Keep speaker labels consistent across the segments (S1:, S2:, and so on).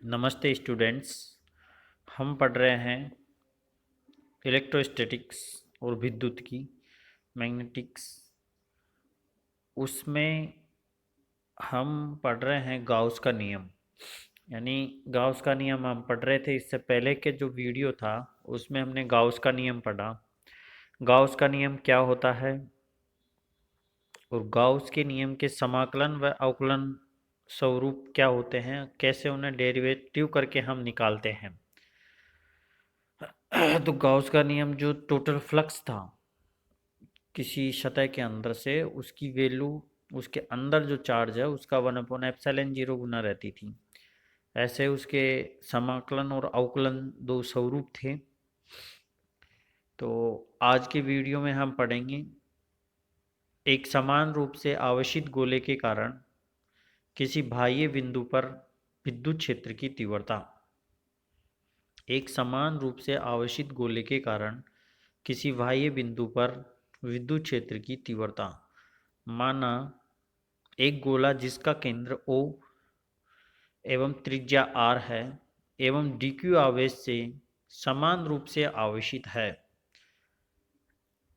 S1: नमस्ते स्टूडेंट्स। हम पढ़ रहे हैं इलेक्ट्रोस्टैटिक्स और विद्युत की मैग्नेटिक्स। उसमें हम पढ़ रहे हैं गाउस का नियम। यानी गाउस का नियम हम पढ़ रहे थे। इससे पहले के जो वीडियो था उसमें हमने गाउस का नियम पढ़ा। गाउस का नियम क्या होता है और गाउस के नियम के समाकलन व अवकलन स्वरूप क्या होते हैं, कैसे उन्हें डेरिवेटिव करके हम निकालते हैं। तो गाउस का नियम जो टोटल फ्लक्स था किसी सतह के अंदर से, उसकी वैल्यू उसके अंदर जो चार्ज है उसका 1/ε0 गुना रहती थी। ऐसे उसके समाकलन और अवकलन दो स्वरूप थे। तो आज के वीडियो में हम पढ़ेंगे एक समान रूप से आवेशित गोले के कारण किसी बाह्य बिंदु पर विद्युत क्षेत्र की तीव्रता। एक समान रूप से आवेशित गोले के कारण किसी बाह्य बिंदु पर विद्युत क्षेत्र की तीव्रता। माना एक गोला जिसका केंद्र O एवं त्रिज्या R है एवं dq आवेश से समान रूप से आवेशित है।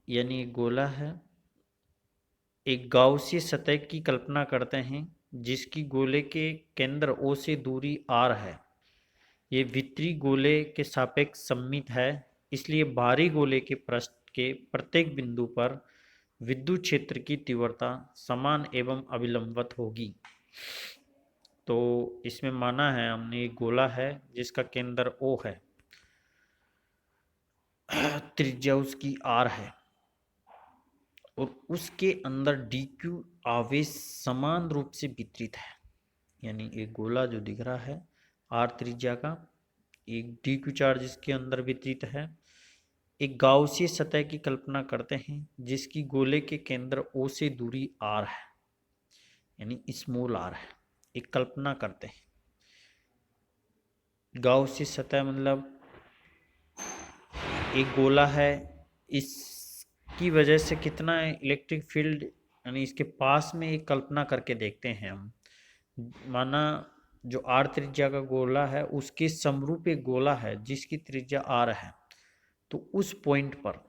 S1: यानी एक गोला है, एक गाउसीय सतह की कल्पना करते हैं जिसकी गोले के केंद्र O से दूरी R है। ये वितरी गोले के सापेक्ष सममित है, इसलिए बाहरी गोले के पृष्ठ के प्रत्येक बिंदु पर विद्युत क्षेत्र की तीव्रता समान एवं अभिलंबवत होगी। तो इसमें माना है हमने एक गोला है जिसका केंद्र O है, त्रिज्या उसकी R है और उसके अंदर dq आवेश समान रूप से वितरित है। यानी एक गोला जो दिख रहा है R त्रिज्या का, एक dq चार्ज इसके अंदर वितरित है। एक गाउसीय सतह की कल्पना करते हैं जिसकी गोले के केंद्र O से दूरी R है, यानी स्मॉल r है। एक कल्पना करते हैं गाउसीय सतह मतलब एक गोला है, इसकी वजह से कितना इलेक्ट्रिक फील्ड, यानी इसके पास में एक कल्पना करके देखते हैं हम। माना जो R त्रिज्या का गोला है उसके समरूप एक गोला है जिसकी त्रिज्या R है। तो उस पॉइंट पर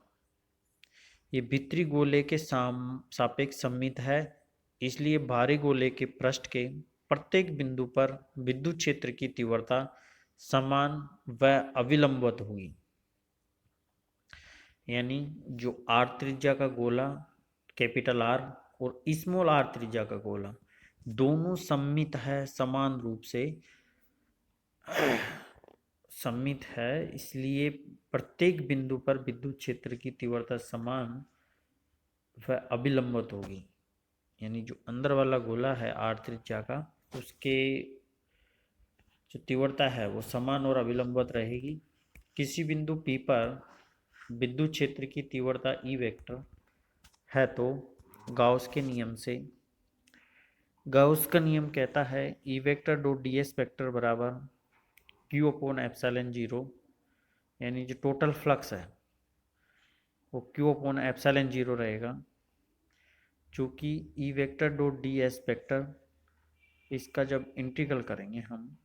S1: ये भीतरी गोले के सापेक्ष सममित है, इसलिए बाहरी गोले के पृष्ठ के प्रत्येक बिंदु पर विद्युत क्षेत्र की तीव्रता समान व अविलंबवत होगी। यानी जो R त्रिज्या का गोला कैपिटल R और स्मॉल r त्रिज्या का गोला दोनों सममित है, समान रूप से सममित है, इसलिए प्रत्येक बिंदु पर विद्युत क्षेत्र की तीव्रता समान व अभिलंबवत होगी। यानी जो अंदर वाला गोला है R त्रिज्या का, उसके जो तीव्रता है वो समान और अभिलंबवत रहेगी। किसी बिंदु P पर विद्युत क्षेत्र की तीव्रता E वेक्टर है तो गाउस के नियम से, गाउस का नियम कहता है E vector dot ds vector बराबर q/ε0। यानी जो टोटल फ्लक्स है वो q/ε0 रहेगा। चूँकि E vector dot ds vector, इसका जब इंटीग्रल करेंगे हम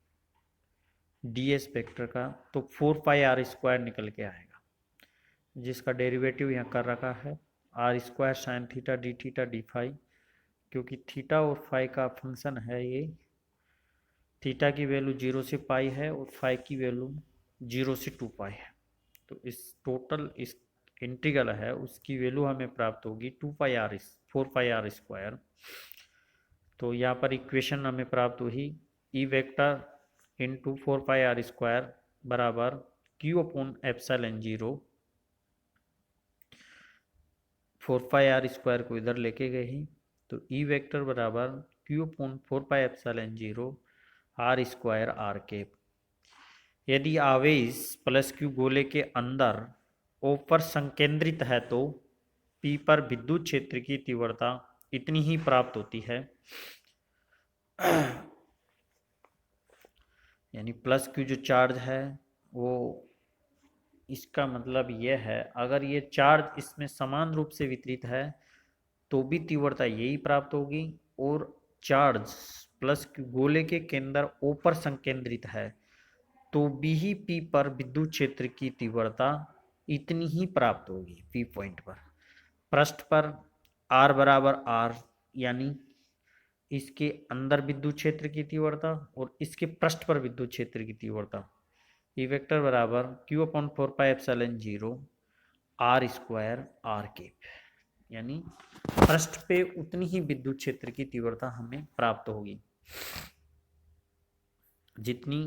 S1: ds वेक्टर का तो 4πr² निकल के आएगा, जिसका डेरिवेटिव यहाँ कर रखा है r² sin theta d theta d phi. क्योंकि थीटा और फाई का फंक्शन है ये, थीटा की वैल्यू 0 से पाई है और फाई की वैल्यू 0 से 2 पाई है। तो इस टोटल इस इंटीग्रल है उसकी वैल्यू हमें प्राप्त होगी 4πr²। तो यहाँ पर इक्वेशन हमें प्राप्त हुई E वेक्टर इंटू 4πr² बराबर q/ε0। 4πr² को इधर लेके गए ही तो E वेक्टर बराबर q/4πε0 r²r। यदि आवेश प्लस q गोले के अंदर O पर संकेंद्रित है तो P पर विद्युत क्षेत्र की तीव्रता इतनी ही प्राप्त होती है। यानी प्लस q जो चार्ज है वो, इसका मतलब यह है अगर ये चार्ज इसमें समान रूप से वितरित है तो भी तीव्रता यही प्राप्त होगी, और चार्ज प्लस q गोले के केंद्र O पर संकेंद्रित है तो भी P पर विद्युत क्षेत्र की तीव्रता इतनी ही प्राप्त होगी P पॉइंट पर। पृष्ठ पर R बराबर R, यानी इसके अंदर विद्युत क्षेत्र की तीव्रता और इसके पृष्ठ पर विद्युत क्षेत्र की तीव्रता, E वेक्टर बराबर Q/4πε0 R square R cap, यानी पृष्ठ पे उतनी ही विद्युत क्षेत्र की तीव्रता हमें प्राप्त होगी जितनी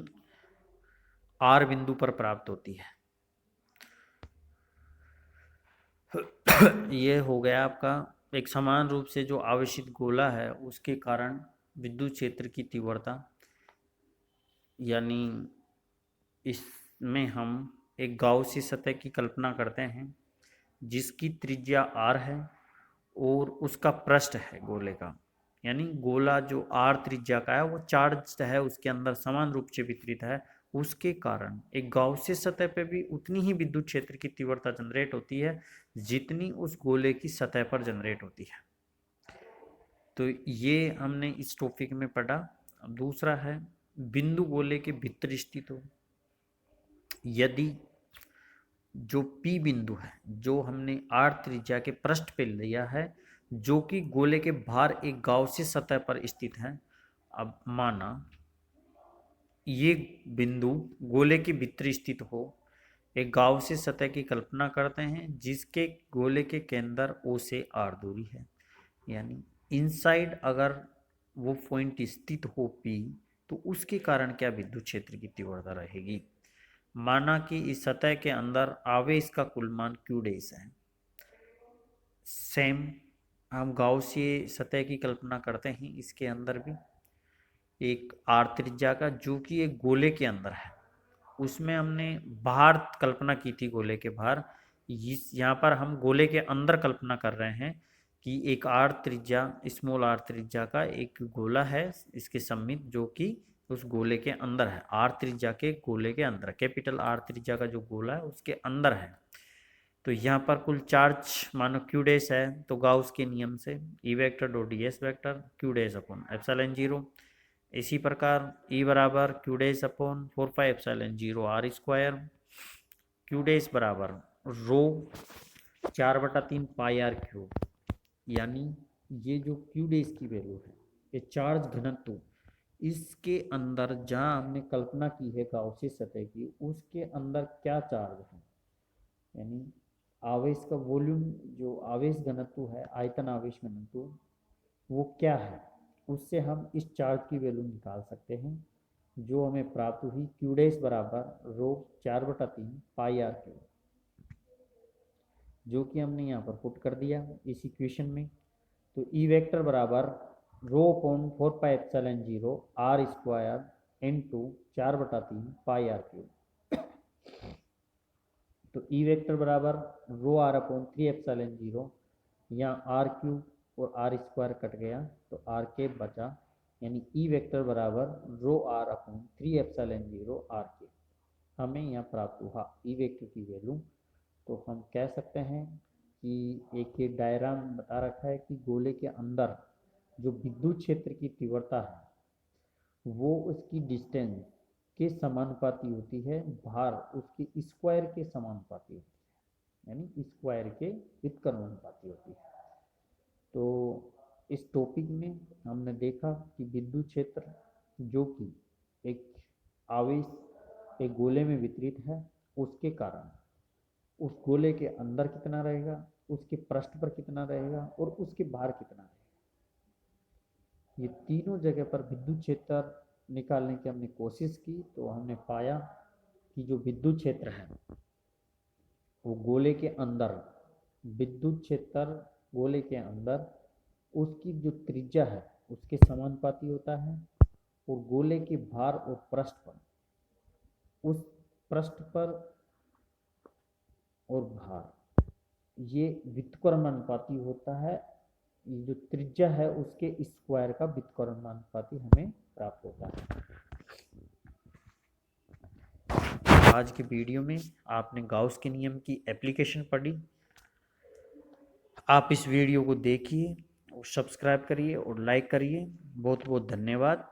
S1: R बिंदु पर प्राप्त होती है। ये हो गया आपका एक समान रूप से जो आवेशित गोला है उसके कारण विद्युत क्षेत्र की तीव्रता, यानी इसमें हम एक गाउसी सतह की कल्पना करते हैं जिसकी त्रिज्या R है और उसका पृष्ठ है गोले का, यानी गोला जो R त्रिज्या का है वो चार्ज है, उसके अंदर समान रूप से वितरित है। उसके कारण एक गाउसी सतह पे भी उतनी ही विद्युत क्षेत्र की तीव्रता जनरेट होती है जितनी उस गोले की सतह पर जनरेट होती है। तो ये हमने इस टॉपिक में पढ़ा। दूसरा है बिंदु गोले के भीतर स्थित हो, यदि जो P बिंदु है जो हमने R त्रिज्या के पृष्ठ पे लिया है जो कि गोले के बाहर एक गाउसी सतह पर स्थित है। अब माना ये बिंदु गोले के भीतर स्थित हो, एक गाउसी सतह की कल्पना करते हैं जिसके गोले के केंद्र O से R दूरी है, यानी इनसाइड अगर वो पॉइंट स्थित हो P तो उसके कारण क्या विद्युत क्षेत्र की तीव्रता रहेगी। माना कि इस सतह के अंदर आवेश का कुल मान Q डैश है। सेम हम गाउसीय सतह की कल्पना करते हैं, इसके अंदर भी एक R त्रिज्या का जो कि एक गोले के अंदर है, उसमें हमने बाहर कल्पना की थी गोले के बाहर। यहाँ पर हम गोले के अंदर कल्पना कर रहे हैं कि एक R त्रिज्या स्मॉल R त्रिज्या का एक गोला है इसके सममित जो कि उस गोले के अंदर है, R त्रिज्या के गोले के अंदर, कैपिटल R त्रिज्या का जो गोला है उसके अंदर है। तो यहाँ पर कुल चार्ज मानो Q डैश है, तो गाउस के नियम से E vector dot ds vector Q dash upon epsilon 0। इसी प्रकार E बराबर Q dash upon 4πε0 R square, Q dash बराबर रो 4/3 पाई R क्यूब, यानी ये जो Q डैश की वैल्यू है ये चार्ज घनत्व इसके अंदर जहाँ हमने कल्पना की है गाउसी सतह की उसके अंदर क्या चार्ज है, यानी आवेश का वॉल्यूम जो आवेश घनत्व है, आयतन आवेश घनत्व वो क्या है, उससे हम इस चार्ज की वैल्यू निकाल सकते हैं जो हमें प्राप्त हुई Q डैश बराबर रो 4/3 पाई R क्यूब, जो कि हमने यहाँ पर पुट कर दिया इस इक्वेशन में। तो E वेक्टर बराबर rho upon 4πε0 R square into 4/3 pi R cube. तो E वेक्टर बराबर रो R अपॉन 3ε0, यहाँ R क्यूब और R स्क्वायर कट गया तो R के बचा, यानी E वेक्टर बराबर रो R अपॉन 3ε0 R के हमें यहाँ प्राप्त हुआ E वेक्टर की वैल्यू। तो हम कह सकते हैं कि एक ये डायग्राम बता रखा है कि गोले के अंदर जो विद्युत क्षेत्र की तीव्रता है वो उसकी डिस्टेंस के समानुपाती होती है, भार उसके स्क्वायर के समानुपाती होती है, यानी स्क्वायर के व्युत्क्रमानुपाती होती है। तो इस टॉपिक में हमने देखा कि विद्युत क्षेत्र जो कि एक आवेश एक गोले में वितरित है उसके कारण उस गोले के अंदर कितना रहेगा, उसके पृष्ठ पर कितना रहेगा और उसके बाहर कितना रहेगा, ये तीनों जगह पर विद्युत क्षेत्र निकालने की हमने कोशिश की। तो हमने पाया कि जो विद्युत क्षेत्र है वो गोले के अंदर, विद्युत क्षेत्र गोले के अंदर उसकी जो त्रिज्या है उसके समानुपाती होता है और गोले के भार और पृष्ठ पर, उस पृष्ठ पर और भार ये व्युत्क्रमानुपाती होता है। ये जो त्रिज्या है उसके स्क्वायर का व्युत्क्रमानुपाती हमें प्राप्त होता है। आज के वीडियो में आपने गाउस के नियम की एप्लीकेशन पढ़ी। आप इस वीडियो को देखिए और सब्सक्राइब करिए और लाइक करिए। बहुत बहुत धन्यवाद।